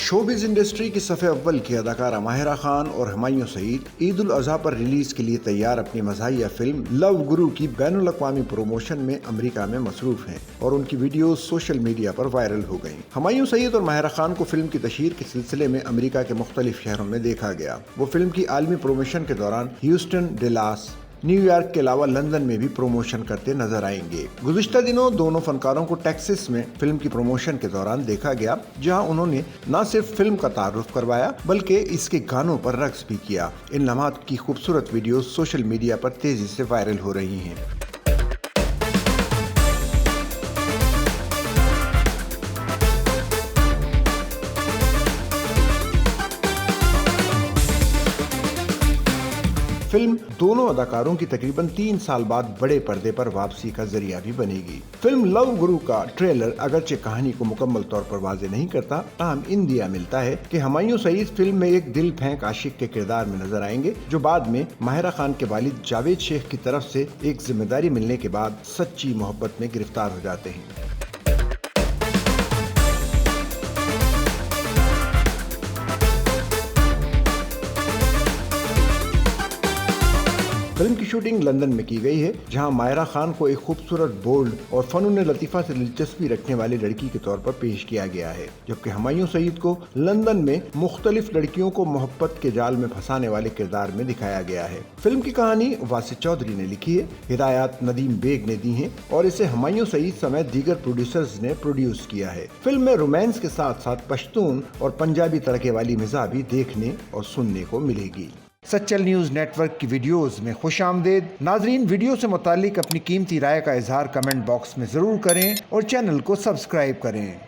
Showbiz industry की सफ़े अव्वल की अदाकारा माहिरा खान और हुमायूं सईद ईद उल अजहा पर रिलीज के लिए तैयार अपनी मज़ाहिया फिल्म लव गुरु की बैनुल अक़वामी प्रमोशन में अमेरिका में मसरूफ हैं और उनकी वीडियोस सोशल मीडिया पर वायरल हो गयी। हुमायूं सईद और माहिरा खान को फिल्म की तशहीर के सिलसिले में अमेरिका के मुख्तलिफ शहरों में देखा गया। वो फिल्म की आलमी प्रमोशन के दौरान ह्यूस्टन, डलास, न्यूयॉर्क के अलावा लंदन में भी प्रमोशन करते नजर आएंगे। गुज़िश्ता दिनों दोनों फनकारों को टेक्सास में फिल्म की प्रमोशन के दौरान देखा गया, जहां उन्होंने न सिर्फ फिल्म का तारुफ करवाया बल्कि इसके गानों पर रक्स भी किया। इन लम्हात की खूबसूरत वीडियो सोशल मीडिया पर तेजी से वायरल हो रही हैं। फिल्म दोनों अदाकारों की तकरीबन 3 साल बाद बड़े पर्दे पर वापसी का जरिया भी बनेगी। फिल्म लव गुरु का ट्रेलर अगरचे कहानी को मुकम्मल तौर पर वाज़ेह नहीं करता, ताहम इन दिया मिलता है कि हुमायूं सईद फिल्म में एक दिल फेंक आशिक के किरदार में नजर आएंगे, जो बाद में माहिरा खान के वालिद जावेद शेख की तरफ से एक जिम्मेदारी मिलने के बाद सच्ची मोहब्बत में गिरफ्तार हो जाते हैं। फिल्म की शूटिंग लंदन में की गई है, जहां माहिरा खान को एक खूबसूरत, बोल्ड और फनून लतीफ़ा से दिलचस्पी रखने वाली लड़की के तौर पर पेश किया गया है, जबकि हुमायूं सईद को लंदन में मुख्तलिफ लड़कियों को मोहब्बत के जाल में फंसाने वाले किरदार में दिखाया गया है। फिल्म की कहानी वासित चौधरी ने लिखी है, हिदायत नदीम बेग ने दी है और इसे हुमायूं सईद समेत दीगर प्रोड्यूसर्स ने प्रोड्यूस किया है। फिल्म में रोमांस के साथ साथ पश्तून और पंजाबी तड़के वाली मिजाज भी देखने और सुनने को मिलेगी। सच्चल न्यूज़ नेटवर्क की वीडियोस में खुशामदीद। नाजरीन, वीडियो से मुतालिक अपनी कीमती राय का इजहार कमेंट बॉक्स में ज़रूर करें और चैनल को सब्सक्राइब करें।